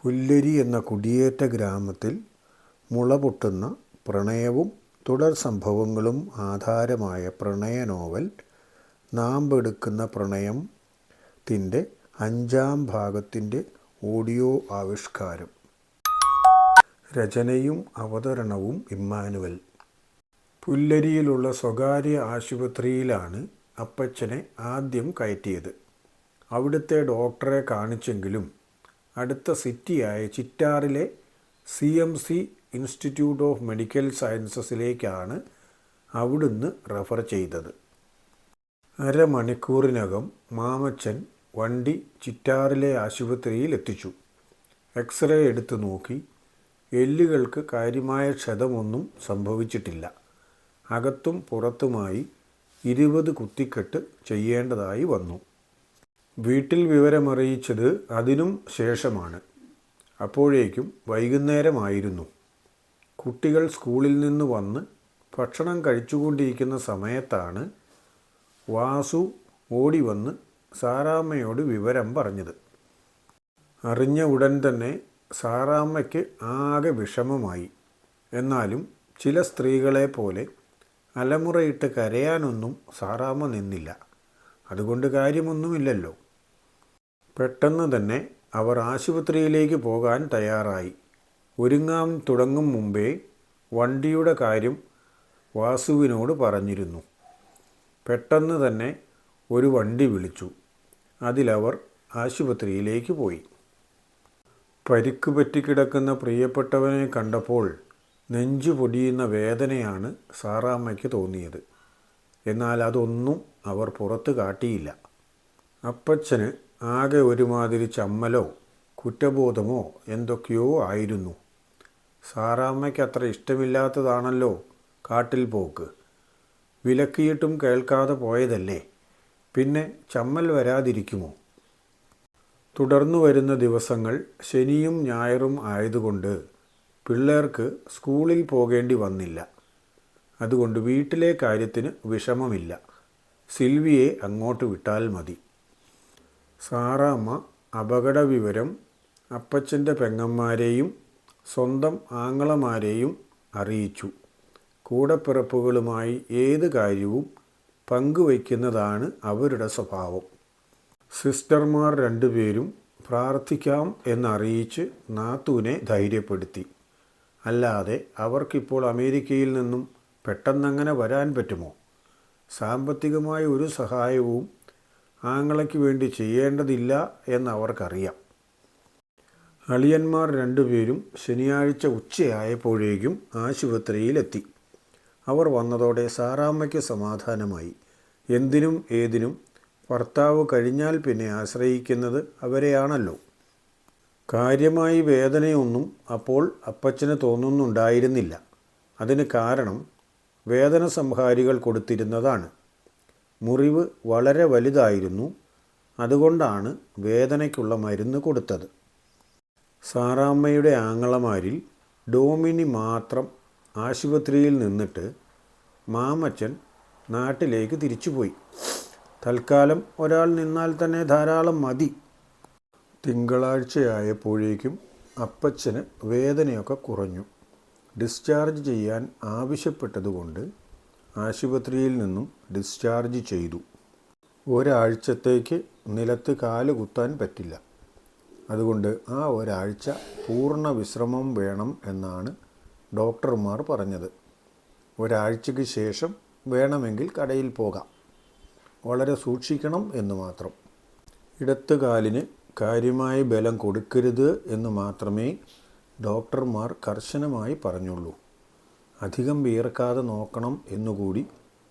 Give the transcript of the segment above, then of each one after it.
പുല്ലരി എന്ന കുടിയേറ്റ ഗ്രാമത്തിൽ മുളപൊട്ടുന്ന പ്രണയവും തുടർ സംഭവങ്ങളും ആധാരമായ പ്രണയ നോവൽ നാമ്പെടുക്കുന്ന പ്രണയത്തിൻ്റെ 5-ാം ഭാഗത്തിൻ്റെ ഓഡിയോ ആവിഷ്കാരം. രചനയും അവതരണവും ഇമ്മാനുവൽ. പുല്ലരിയിലുള്ള സ്വകാര്യ ആശുപത്രിയിലാണ് അപ്പച്ചനെ ആദ്യം കയറ്റിയത്. അവിടുത്തെ ഡോക്ടറെ കാണിച്ചെങ്കിലും അടുത്ത സിറ്റിയായ ചിറ്റാറിലെ CMC ഇൻസ്റ്റിറ്റ്യൂട്ട് ഓഫ് മെഡിക്കൽ സയൻസസിലേക്കാണ് അവിടുന്ന് റെഫർ ചെയ്തത്. അരമണിക്കൂറിനകം മാമച്ചൻ വണ്ടി ചിറ്റാറിലെ ആശുപത്രിയിൽ എത്തിച്ചു. എക്സ്റേ എടുത്ത് നോക്കി. എല്ലുകൾക്ക് കാര്യമായ ക്ഷതമൊന്നും സംഭവിച്ചിട്ടില്ല. അകത്തും പുറത്തുമായി 20 കുത്തിക്കെട്ട് ചെയ്യേണ്ടതായി വന്നു. വീട്ടിൽ വിവരമറിയിച്ചത് അതിനും ശേഷമാണ്. അപ്പോഴേക്കും വൈകുന്നേരമായിരുന്നു. കുട്ടികൾ സ്കൂളിൽ നിന്ന് വന്ന് ഭക്ഷണം കഴിച്ചുകൊണ്ടിരിക്കുന്ന സമയത്താണ് വാസു ഓടി വന്ന് സാറാമ്മയോട് വിവരം പറഞ്ഞത്. അറിഞ്ഞ ഉടൻ തന്നെ സാറാമ്മയ്ക്ക് ആകെ വിഷമമായി. എന്നാലും ചില സ്ത്രീകളെ പോലെ അലമുറയിട്ട് കരയാനൊന്നും സാറാമ്മ നിന്നില്ല. അതുകൊണ്ട് കാര്യമൊന്നുമില്ലല്ലോ. പെട്ടെന്ന് തന്നെ അവർ ആശുപത്രിയിലേക്ക് പോകാൻ തയ്യാറായി. ഒരുങ്ങാൻ തുടങ്ങും മുമ്പേ വണ്ടിയുടെ കാര്യം വാസുവിനോട് പറഞ്ഞിരുന്നു. പെട്ടെന്ന് തന്നെ ഒരു വണ്ടി വിളിച്ചു. അതിലവർ ആശുപത്രിയിലേക്ക് പോയി. പരിക്ക് പറ്റിക്കിടക്കുന്ന പ്രിയപ്പെട്ടവനെ കണ്ടപ്പോൾ നെഞ്ചു പൊടിയുന്ന വേദനയാണ് സാറാമ്മയ്ക്ക് തോന്നിയത്. എന്നാൽ അതൊന്നും അവർ പുറത്ത് കാട്ടിയില്ല. അപ്പച്ചന് ആകെ ഒരുമാതിരി ചമ്മലോ കുറ്റബോധമോ എന്തൊക്കെയോ ആയിരുന്നു. സാറാമ്മയ്ക്ക് അത്ര ഇഷ്ടമില്ലാത്തതാണല്ലോ കാട്ടിൽ പോക്ക്. വിലക്കിയിട്ടും കേൾക്കാതെ പോയതല്ലേ, പിന്നെ ചമ്മൽ വരാതിരിക്കുമോ? തുടർന്നു വരുന്ന ദിവസങ്ങൾ ശനിയും ഞായറും ആയതുകൊണ്ട് പിള്ളേർക്ക് സ്കൂളിൽ പോകേണ്ടി വന്നില്ല. അതുകൊണ്ട് വീട്ടിലെ കാര്യത്തിന് വിഷമമില്ല. സിൽവിയെ അങ്ങോട്ട് വിട്ടാൽ മതി. സാറാമ്മ അപകട വിവരം അപ്പച്ചൻ്റെ പെങ്ങന്മാരെയും സ്വന്തം ആങ്ങളമാരെയും അറിയിച്ചു. കൂടപ്പിറപ്പുകളുമായി ഏത് കാര്യവും പങ്കുവയ്ക്കുന്നതാണ് അവരുടെ സ്വഭാവം. സിസ്റ്റർമാർ 2 പേരും പ്രാർത്ഥിക്കാം എന്നറിയിച്ച് നാത്തൂനെ ധൈര്യപ്പെടുത്തി. അല്ലാതെ അവർക്കിപ്പോൾ അമേരിക്കയിൽ നിന്നും പെട്ടെന്നങ്ങനെ വരാൻ പറ്റുമോ? സാമ്പത്തികമായ ഒരു സഹായവും ആങ്ങളയ്ക്ക് വേണ്ടി ചെയ്യേണ്ടതില്ല എന്നവർക്കറിയാം. അളിയന്മാർ 2 പേരും ശനിയാഴ്ച ഉച്ചയായപ്പോഴേക്കും ആശുപത്രിയിലെത്തി. അവർ വന്നതോടെ സാറാമ്മയ്ക്ക് സമാധാനമായി. എന്തിനും ഏതിനും ഭർത്താവ് കഴിഞ്ഞാൽ പിന്നെ ആശ്രയിക്കുന്നത് അവരെയാണല്ലോ. കാര്യമായി വേദനയൊന്നും അപ്പോൾ അപ്പച്ചന് തോന്നുന്നുണ്ടായിരുന്നില്ല. അതിന് കാരണം വേദന സംഹാരികൾ കൊടുത്തിരുന്നതാണ്. മുറിവ് വളരെ വലുതായിരുന്നു. അതുകൊണ്ടാണ് വേദനയ്ക്കുള്ള മരുന്ന് കൊടുത്തത്. സാറാമ്മയുടെ ആങ്ങളമാരിൽ ഡോമിനി മാത്രം ആശുപത്രിയിൽ നിന്നിട്ട് മാമച്ചൻ നാട്ടിലേക്ക് തിരിച്ചുപോയി. തൽക്കാലം ഒരാൾ നിന്നാൽ തന്നെ ധാരാളം മതി. തിങ്കളാഴ്ചയായപ്പോഴേക്കും അപ്പച്ചന് വേദനയൊക്കെ കുറഞ്ഞു. ഡിസ്ചാർജ് ചെയ്യാൻ ആവശ്യപ്പെട്ടതുകൊണ്ട് ആശുപത്രിയിൽ നിന്നും ഡിസ്ചാർജ് ചെയ്തു. ഒരാഴ്ചത്തേക്ക് നിലത്ത് കാല് കുത്താൻ പറ്റില്ല. അതുകൊണ്ട് ആ ഒരാഴ്ച പൂർണ്ണ വിശ്രമം വേണം എന്നാണ് ഡോക്ടർമാർ പറഞ്ഞത്. ഒരാഴ്ചയ്ക്ക് ശേഷം വേണമെങ്കിൽ കടയിൽ പോകാം. വളരെ സൂക്ഷിക്കണം എന്ന് മാത്രം. ഇടത്ത് കാലിന് കാര്യമായി ബലം കൊടുക്കരുത് എന്ന് മാത്രമേ ഡോക്ടർമാർ കർശനമായി പറഞ്ഞുള്ളൂ. അധികം വിയർക്കാതെ നോക്കണം എന്നുകൂടി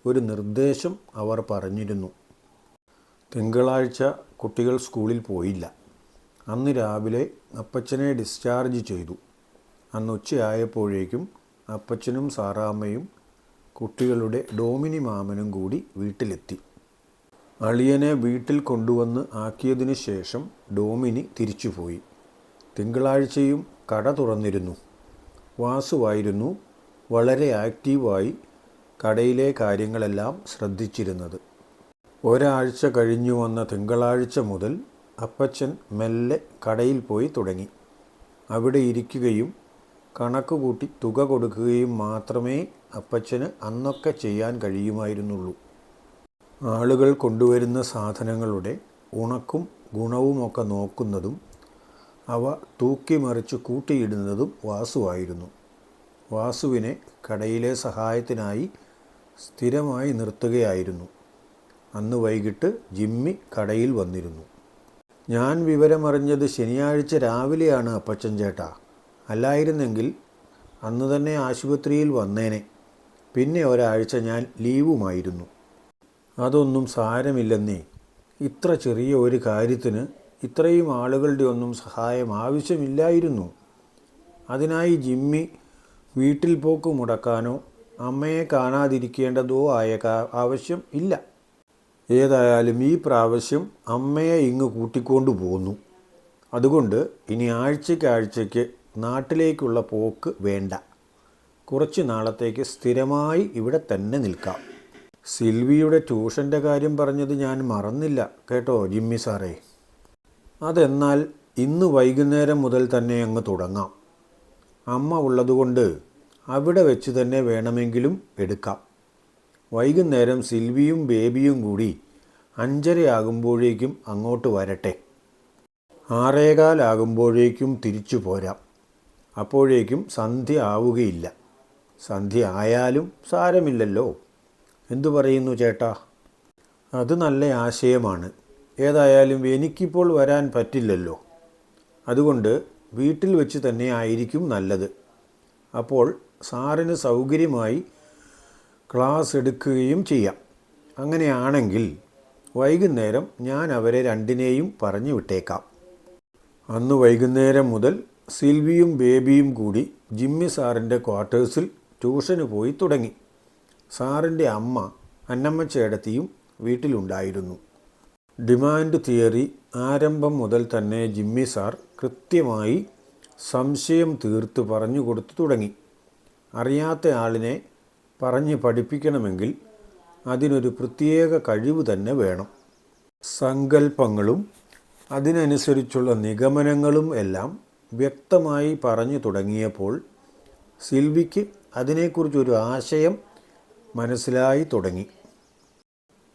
ഒരു നിർദ്ദേശം അവർ പറഞ്ഞിരുന്നു. തിങ്കളാഴ്ച കുട്ടികൾ സ്കൂളിൽ പോയില്ല. അന്ന് രാവിലെ അപ്പച്ചനെ ഡിസ്ചാർജ് ചെയ്തു. അന്ന് ഉച്ചയായപ്പോഴേക്കും അപ്പച്ചനും സാറാമ്മയും കുട്ടികളുടെ ഡോമിനി മാമനും കൂടി വീട്ടിലെത്തി. അളിയനെ വീട്ടിൽ കൊണ്ടുവന്ന് ആക്കിയതിനു ശേഷം ഡോമിനി തിരിച്ചുപോയി. തിങ്കളാഴ്ചയും കട തുറന്നിരുന്നു. വാസുവായിരുന്നു വളരെ ആക്റ്റീവായി കടയിലെ കാര്യങ്ങളെല്ലാം ശ്രദ്ധിച്ചിരുന്നത്. ഒരാഴ്ച കഴിഞ്ഞു വന്ന തിങ്കളാഴ്ച മുതൽ അപ്പച്ചൻ മെല്ലെ കടയിൽ പോയി തുടങ്ങി. അവിടെ ഇരിക്കുകയും കണക്ക് കൂട്ടി തുക കൊടുക്കുകയും മാത്രമേ അപ്പച്ചന് അന്നൊക്കെ ചെയ്യാൻ കഴിയുമായിരുന്നുള്ളൂ. ആളുകൾ കൊണ്ടുവരുന്ന സാധനങ്ങളുടെ ഉണക്കും ഗുണവുമൊക്കെ നോക്കുന്നതും അവ തൂക്കിമറിച്ച് കൂട്ടിയിടുന്നതും വാസുവായിരുന്നു. വാസുവിനെ കടയിലെ സഹായത്തിനായി സ്ഥിരമായി നിർത്തുകയായിരുന്നു. അന്ന് വൈകിട്ട് ജിമ്മി കടയിൽ വന്നിരുന്നു. ഞാൻ വിവരമറിഞ്ഞത് ശനിയാഴ്ച രാവിലെയാണ് അപ്പച്ചൻ ചേട്ടാ. അല്ലായിരുന്നെങ്കിൽ അന്ന് തന്നെ ആശുപത്രിയിൽ വന്നേനെ. പിന്നെ ഒരാഴ്ച ഞാൻ ലീവുമായിരുന്നു. അതൊന്നും സാരമില്ലെന്നേ. ഇത്ര ചെറിയ ഒരു കാര്യത്തിന് ഇത്രയും ആളുകളുടെ ഒന്നും സഹായം ആവശ്യമില്ലായിരുന്നു. അതിനായി ജിമ്മി വീട്ടിൽ പോക്ക് മുടക്കാനോ അമ്മയെ കാണാതിരിക്കേണ്ടതോ ആയ ആവശ്യം ഇല്ല. ഏതായാലും ഈ പ്രാവശ്യം അമ്മയെ ഇങ്ങ് കൂട്ടിക്കൊണ്ടു പോന്നു. അതുകൊണ്ട് ഇനി ആഴ്ചയ്ക്ക് നാട്ടിലേക്കുള്ള പോക്ക് വേണ്ട. കുറച്ച് നാളത്തേക്ക് സ്ഥിരമായി ഇവിടെ തന്നെ നിൽക്കാം. സിൽവിയുടെ ട്യൂഷൻ്റെ കാര്യം പറഞ്ഞത് ഞാൻ മറന്നില്ല കേട്ടോ ജിമ്മി സാറേ. അതെന്നാൽ ഇന്ന് വൈകുന്നേരം മുതൽ തന്നെ അങ്ങ് തുടങ്ങാം. അമ്മ ഉള്ളതുകൊണ്ട് അവിടെ വെച്ച് തന്നെ വേണമെങ്കിലും എടുക്കാം. വൈകുന്നേരം സിൽവിയും ബേബിയും കൂടി 5:30 അങ്ങോട്ട് വരട്ടെ. 6:15 തിരിച്ചു പോരാം. അപ്പോഴേക്കും സന്ധ്യ ആവുകയില്ല. സന്ധ്യ ആയാലും സാരമില്ലല്ലോ. എന്തു പറയുന്നു ചേട്ടാ? അത് നല്ല ആശയമാണ്. ഏതായാലും എനിക്കിപ്പോൾ വരാൻ പറ്റില്ലല്ലോ. അതുകൊണ്ട് വീട്ടിൽ വെച്ച് തന്നെ ആയിരിക്കും നല്ലത്. അപ്പോൾ സാറിന് സൗകര്യമായി ക്ലാസ് എടുക്കുകയും ചെയ്യാം. അങ്ങനെയാണെങ്കിൽ വൈകുന്നേരം ഞാൻ അവരെ രണ്ടിനെയും പറഞ്ഞു വിട്ടേക്കാം. അന്ന് വൈകുന്നേരം മുതൽ സിൽവിയും ബേബിയും കൂടി ജിമ്മി സാറിൻ്റെ ക്വാർട്ടേഴ്സിൽ ട്യൂഷന് പോയി തുടങ്ങി. സാറിൻ്റെ അമ്മ അന്നമ്മ ചേട്ടത്തിയും വീട്ടിലുണ്ടായിരുന്നു. ഡിമാൻഡ് തിയറി ആരംഭം മുതൽ തന്നെ ജിമ്മി സാർ കൃത്യമായി സംശയം തീർത്ത് പറഞ്ഞു കൊടുത്തു തുടങ്ങി. അറിയാത്ത ആളിനെ പറഞ്ഞ് പഠിപ്പിക്കണമെങ്കിൽ അതിനൊരു പ്രത്യേക കഴിവ് തന്നെ വേണം. സങ്കല്പങ്ങളും അതിനനുസരിച്ചുള്ള നിഗമനങ്ങളും എല്ലാം വ്യക്തമായി പറഞ്ഞു തുടങ്ങിയപ്പോൾ സിൽവിക്ക് അതിനെക്കുറിച്ചൊരു ആശയം മനസ്സിലായി തുടങ്ങി.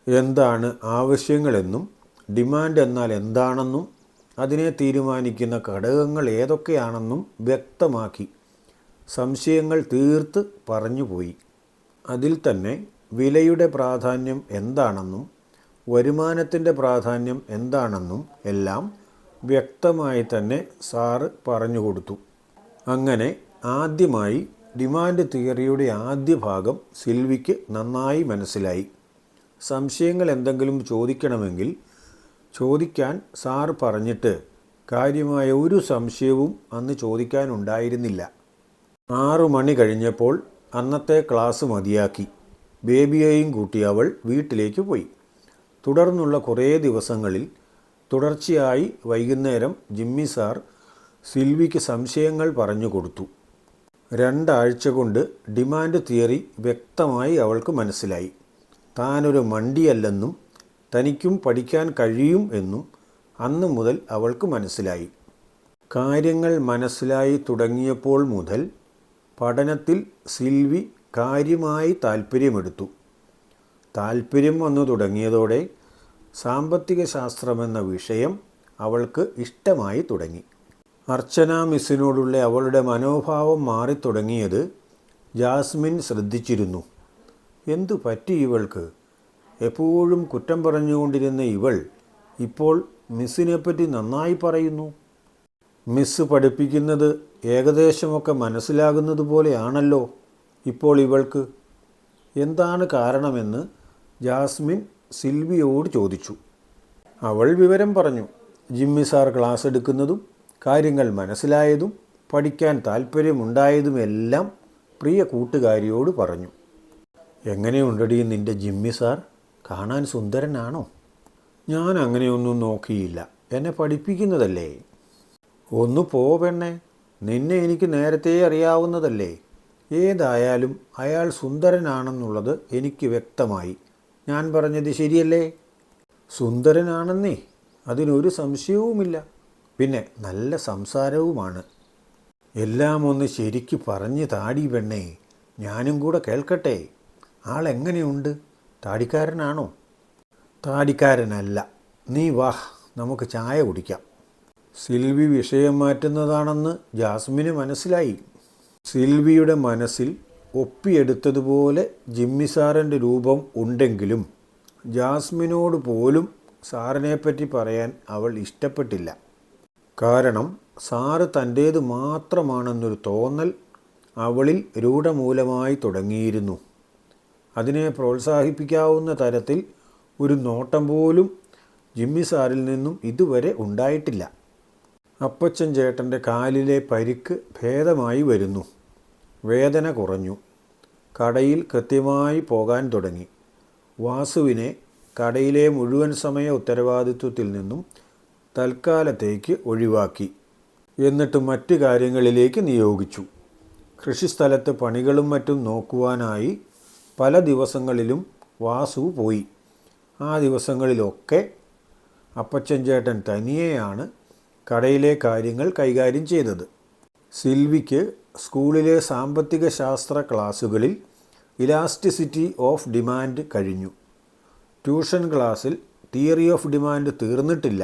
എന്താണ് ആവശ്യങ്ങളെന്നും ഡിമാൻഡ് എന്നാൽ എന്താണെന്നും അതിനെ തീരുമാനിക്കുന്ന ഘടകങ്ങൾ ഏതൊക്കെയാണെന്നും വ്യക്തമാക്കി സംശയങ്ങൾ തീർത്ത് പറഞ്ഞുപോയി. അതിൽ തന്നെ വിലയുടെ പ്രാധാന്യം എന്താണെന്നും വരുമാനത്തിൻ്റെ പ്രാധാന്യം എന്താണെന്നും എല്ലാം വ്യക്തമായി തന്നെ സാറ് പറഞ്ഞുകൊടുത്തു. അങ്ങനെ ആദ്യമായി ഡിമാൻഡ് തിയറിയുടെ ആദ്യ ഭാഗം സിൽവിക്ക് നന്നായി മനസ്സിലായി. സംശയങ്ങൾ എന്തെങ്കിലും ചോദിക്കണമെങ്കിൽ ചോദിക്കാൻ സാറ് പറഞ്ഞിട്ട് കാര്യമായ ഒരു സംശയവും അന്ന് ചോദിക്കാനുണ്ടായിരുന്നില്ല. 6 മണി കഴിഞ്ഞപ്പോൾ അന്നത്തെ ക്ലാസ് മതിയാക്കി ബേബിയെയും കൂട്ടി അവൾ വീട്ടിലേക്ക് പോയി. തുടർന്നുള്ള കുറേ ദിവസങ്ങളിൽ തുടർച്ചയായി വൈകുന്നേരം ജിമ്മി സാർ സിൽവിക്ക് സംശയങ്ങൾ പറഞ്ഞു കൊടുത്തു. 2 ആഴ്ച കൊണ്ട് ഡിമാൻഡ് തിയറി വ്യക്തമായി അവൾക്ക് മനസ്സിലായി. താനൊരു മണ്ടിയല്ലെന്നും തനിക്കും പഠിക്കാൻ കഴിയും എന്നും അന്നു മുതൽ അവൾക്ക് മനസ്സിലായി. കാര്യങ്ങൾ മനസ്സിലായി തുടങ്ങിയപ്പോൾ മുതൽ പഠനത്തിൽ സിൽവി കാര്യമായി താൽപ്പര്യമെടുത്തു. താൽപ്പര്യം വന്നു തുടങ്ങിയതോടെ സാമ്പത്തിക ശാസ്ത്രമെന്ന വിഷയം അവൾക്ക് ഇഷ്ടമായി തുടങ്ങി. അർച്ചന മിസ്സിനോടുള്ള അവളുടെ മനോഭാവം മാറിത്തുടങ്ങിയത് ജാസ്മിൻ ശ്രദ്ധിച്ചിരുന്നു. എന്തു പറ്റി ഇവൾക്ക്? എപ്പോഴും കുറ്റം പറഞ്ഞുകൊണ്ടിരുന്ന ഇവൾ ഇപ്പോൾ മിസ്സിനെപ്പറ്റി നന്നായി പറയുന്നു. മിസ്സ് പഠിപ്പിക്കുന്നത് ഏകദേശമൊക്കെ മനസ്സിലാകുന്നത് പോലെയാണല്ലോ ഇപ്പോൾ ഇവൾക്ക്. എന്താണ് കാരണമെന്ന് ജാസ്മിൻ സിൽവിയോട് ചോദിച്ചു. അവൾ വിവരം പറഞ്ഞു. ജിമ്മി സാർ ക്ലാസ് എടുക്കുന്നതും കാര്യങ്ങൾ മനസ്സിലായതും പഠിക്കാൻ താൽപ്പര്യമുണ്ടായതുമെല്ലാം പ്രിയ കൂട്ടുകാരിയോട് പറഞ്ഞു. എങ്ങനെയുണ്ടടി നിൻ്റെ ജിമ്മി സാർ? കാണാൻ സുന്ദരനാണോ? ഞാൻ അങ്ങനെയൊന്നും നോക്കിയില്ല. എന്നെ പഠിപ്പിക്കുന്നതല്ലേ. ഒന്ന് പോ പെണ്ണേ, നിന്നെ എനിക്ക് നേരത്തെ അറിയാവുന്നതല്ലേ. ഏതായാലും അയാൾ സുന്ദരനാണെന്നുള്ളത് എനിക്ക് വ്യക്തമായി. ഞാൻ പറഞ്ഞത് ശരിയല്ലേ? സുന്ദരനാണെന്നേ, അതിനൊരു സംശയവുമില്ല. പിന്നെ നല്ല സംസാരവുമാണ്. എല്ലാം ഒന്ന് ശരിക്ക് പറഞ്ഞ് താടി പെണ്ണേ, ഞാനും കൂടെ കേൾക്കട്ടെ. ആളെങ്ങനെയുണ്ട്? താടിക്കാരനാണോ? താടിക്കാരനല്ല. നീ വാ, നമുക്ക് ചായ കുടിക്കാം. സിൽവി വിഷയം മാറ്റുന്നതാണെന്ന് ജാസ്മിന് മനസ്സിലായി. സിൽവിയുടെ മനസ്സിൽ ഒപ്പിയെടുത്തതുപോലെ ജിമ്മി സാറിൻ്റെ രൂപം ഉണ്ടെങ്കിലും ജാസ്മിനോട് പോലും സാറിനെപ്പറ്റി പറയാൻ അവൾ ഇഷ്ടപ്പെട്ടില്ല. കാരണം സാറ് തൻ്റേത് മാത്രമാണെന്നൊരു തോന്നൽ അവളിൽ രൂഢമൂലമായി തുടങ്ങിയിരുന്നു. അതിനെ പ്രോത്സാഹിപ്പിക്കാവുന്ന തരത്തിൽ ഒരു നോട്ടം പോലും ജിമ്മി സാറിൽ നിന്നും ഇതുവരെ ഉണ്ടായിട്ടില്ല. അപ്പച്ചൻ ചേട്ടൻ്റെ കാലിലെ പരിക്ക് ഭേദമായി വരുന്നു. വേദന കുറഞ്ഞു. കടയിൽ കൃത്യമായി പോകാൻ തുടങ്ങി. വാസുവിനെ കടയിലെ മുഴുവൻ സമയ ഉത്തരവാദിത്വത്തിൽ നിന്നും തൽക്കാലത്തേക്ക് ഒഴിവാക്കി. എന്നിട്ട് മറ്റ് കാര്യങ്ങളിലേക്ക് നിയോഗിച്ചു. കൃഷിസ്ഥലത്ത് പണികളും മറ്റും നോക്കുവാനായി പല ദിവസങ്ങളിലും വാസു പോയി. ആ ദിവസങ്ങളിലൊക്കെ അപ്പച്ചൻ ചേട്ടൻ തനിയെയാണ് കടയിലെ കാര്യങ്ങൾ കൈകാര്യം ചെയ്തത്. സിൽവിക്ക് സ്കൂളിലെ സാമ്പത്തിക ശാസ്ത്ര ക്ലാസ്സുകളിൽ ഇലാസ്റ്റിസിറ്റി ഓഫ് ഡിമാൻഡ് കഴിഞ്ഞു. ട്യൂഷൻ ക്ലാസ്സിൽ തിയറി ഓഫ് ഡിമാൻഡ് തീർന്നിട്ടില്ല.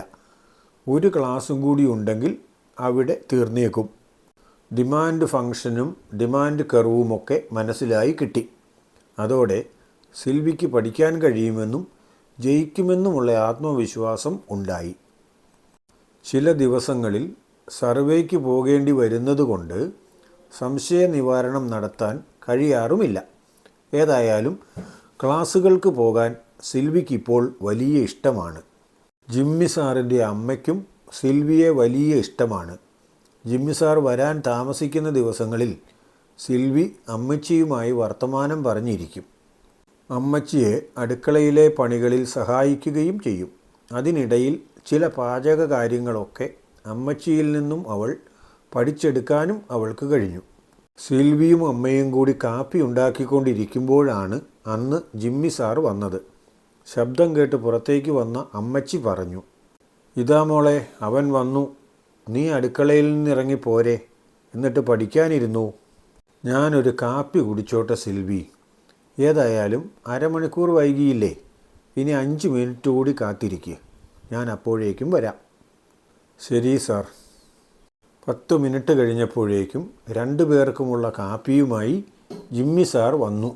ഒരു ക്ലാസ്സും കൂടി ഉണ്ടെങ്കിൽ അവിടെ തീർന്നേക്കും. ഡിമാൻഡ് ഫംഗ്ഷനും ഡിമാൻഡ് കർവുമൊക്കെ മനസ്സിലായി കിട്ടി. അതോടെ സിൽവിക്ക് പഠിക്കാൻ കഴിയുമെന്നും ജയിക്കുമെന്നുമുള്ള ആത്മവിശ്വാസം ഉണ്ടായി. ചില ദിവസങ്ങളിൽ സർവേക്ക് പോകേണ്ടി വരുന്നതുകൊണ്ട് സംശയ നിവാരണം നടത്താൻ കഴിയാറുമില്ല. ഏതായാലും ക്ലാസ്സുകൾക്ക് പോകാൻ സിൽവിക്കിപ്പോൾ വലിയ ഇഷ്ടമാണ്. ജിമ്മി സാറിൻ്റെ അമ്മയ്ക്കും സിൽവിയെ വലിയ ഇഷ്ടമാണ്. ജിമ്മി സാർ വരാൻ താമസിക്കുന്ന ദിവസങ്ങളിൽ സിൽവി അമ്മച്ചിയുമായി വർത്തമാനം പറഞ്ഞിരിക്കും. അമ്മച്ചിയെ അടുക്കളയിലെ പണികളിൽ സഹായിക്കുകയും ചെയ്യും. അതിനിടയിൽ ചില പാചക കാര്യങ്ങളൊക്കെ അമ്മച്ചിയിൽ നിന്നും അവൾ പഠിച്ചെടുക്കാനും അവൾക്ക് കഴിഞ്ഞു. സിൽവിയും അമ്മയും കൂടി കാപ്പി ഉണ്ടാക്കിക്കൊണ്ടിരിക്കുമ്പോഴാണ് അന്ന് ജിമ്മി സാർ വന്നത്. ശബ്ദം കേട്ട് പുറത്തേക്ക് വന്ന അമ്മച്ചി പറഞ്ഞു, "ഇതാ മോളെ, അവൻ വന്നു. നീ അടുക്കളയിൽ നിന്നിറങ്ങി പോരെ, എന്നിട്ട് പഠിക്കാനിരുന്നു." "ഞാനൊരു കാപ്പി കുടിച്ചോട്ടെ സിൽവി. ഏതായാലും അരമണിക്കൂർ വൈകിയില്ലേ, ഇനി 5 മിനിറ്റ് കൂടി കാത്തിരിക്കുക. ഞാൻ അപ്പോഴേക്കും വരാം." "ശരി സാർ." 10 മിനിറ്റ് കഴിഞ്ഞപ്പോഴേക്കും 2 പേർക്കുമുള്ള കാപ്പിയുമായി ജിമ്മി സാർ വന്നു.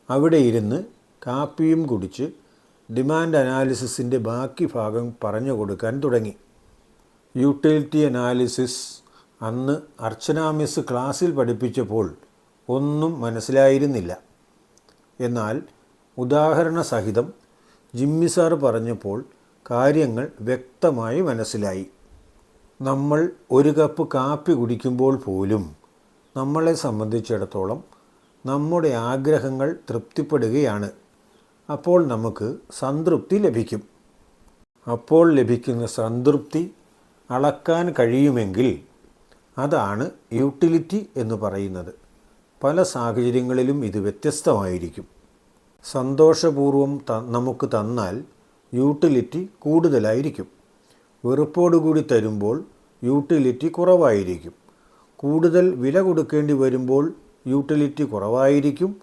അവിടെ ഇരുന്ന് കാപ്പിയും കുടിച്ച് ഡിമാൻഡ് അനാലിസിസിൻ്റെ ബാക്കി ഭാഗം പറഞ്ഞു കൊടുക്കാൻ തുടങ്ങി. യൂട്ടിലിറ്റി അനാലിസിസ് അന്ന് അർച്ചന മിസ് ക്ലാസ്സിൽ പഠിപ്പിച്ചപ്പോൾ ഒന്നും മനസ്സിലായിരുന്നില്ല. എന്നാൽ ഉദാഹരണ സഹിതം ജിമ്മി സാർ പറഞ്ഞപ്പോൾ കാര്യങ്ങൾ വ്യക്തമായി മനസ്സിലായി. നമ്മൾ ഒരു കപ്പ് കാപ്പി കുടിക്കുമ്പോൾ പോലും നമ്മളെ സംബന്ധിച്ചിടത്തോളം നമ്മുടെ ആഗ്രഹങ്ങൾ തൃപ്തിപ്പെടുകയാണ്. അപ്പോൾ നമുക്ക് സംതൃപ്തി ലഭിക്കും. അപ്പോൾ ലഭിക്കുന്ന സംതൃപ്തി അളക്കാൻ കഴിയുമെങ്കിൽ അതാണ് യൂട്ടിലിറ്റി എന്ന് പറയുന്നത്. പല സാഹചര്യങ്ങളിലും ഇത് വ്യത്യസ്തമായിരിക്കും. സന്തോഷപൂർവം നമുക്ക് തന്നാൽ യൂട്ടിലിറ്റി കൂടുതലായിരിക്കും. വെറുപ്പോടുകൂടി തരുമ്പോൾ യൂട്ടിലിറ്റി കുറവായിരിക്കും. കൂടുതൽ വില കൊടുക്കേണ്ടി വരുമ്പോൾ യൂട്ടിലിറ്റി കുറവായിരിക്കും.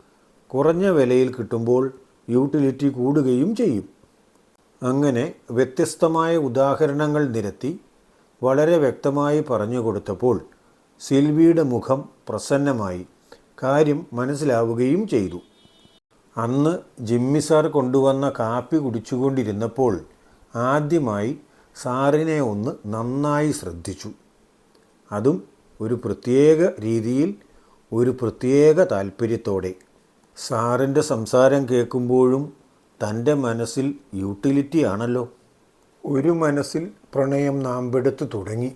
കുറഞ്ഞ വിലയിൽ കിട്ടുമ്പോൾ യൂട്ടിലിറ്റി കൂടുകയും ചെയ്യും. അങ്ങനെ വ്യത്യസ്തമായ ഉദാഹരണങ്ങൾ നിരത്തി വളരെ വ്യക്തമായി പറഞ്ഞു കൊടുത്തപ്പോൾ സിൽവിയുടെ മുഖം പ്രസന്നമായി. കാര്യം മനസ്സിലാവുകയും ചെയ്തു. അന്ന് ജിമ്മി സാർ കൊണ്ടുവന്ന കാപ്പി കുടിച്ചുകൊണ്ടിരുന്നപ്പോൾ ആദ്യമായി സാറിനെ ഒന്ന് നന്നായി ശ്രദ്ധിച്ചു. അതും ഒരു പ്രത്യേക രീതിയിൽ, ഒരു പ്രത്യേക താല്പര്യത്തോടെ. സാറിൻ്റെ സംസാരം കേൾക്കുമ്പോഴും തൻ്റെ മനസ്സിൽ യൂട്ടിലിറ്റി ആണല്ലോ. ഒരു മനസ്സിൽ പ്രണയം നാമ്പെടുത്ത് തുടങ്ങി.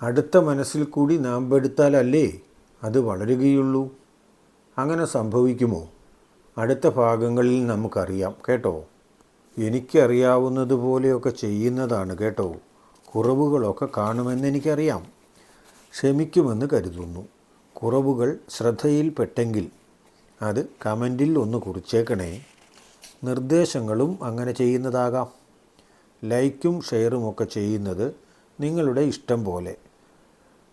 അടുത്ത മനസ്സിൽ കൂടി നാമ്പെടുത്താലല്ലേ അത് വളരുകയുള്ളൂ. അങ്ങനെ സംഭവിക്കുമോ? അടുത്ത ഭാഗങ്ങളിൽ നമുക്കറിയാം കേട്ടോ. എനിക്കറിയാവുന്നതുപോലെയൊക്കെ ചെയ്യുന്നതാണ് കേട്ടോ. കുറവുകളൊക്കെ കാണുമെന്നെനിക്കറിയാം. ക്ഷമിക്കുമെന്ന് കരുതുന്നു. കുറവുകൾ ശ്രദ്ധയിൽപ്പെട്ടെങ്കിൽ അത് കമൻറ്റിൽ ഒന്ന് കുറിച്ചേക്കണേ. നിർദ്ദേശങ്ങളും അങ്ങനെ ചെയ്യുന്നതാകാം. ലൈക്കും ഷെയറുമൊക്കെ ചെയ്യുന്നത് നിങ്ങളുടെ ഇഷ്ടം പോലെ.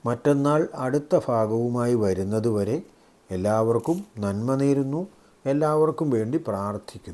മറ്റന്നാൾ അടുത്ത ഭാഗവുമായി വരുന്നതുവരെ എല്ലാവർക്കും നന്മ നേരുന്നു. എല്ലാവർക്കും വേണ്ടി പ്രാർത്ഥിക്കുന്നു.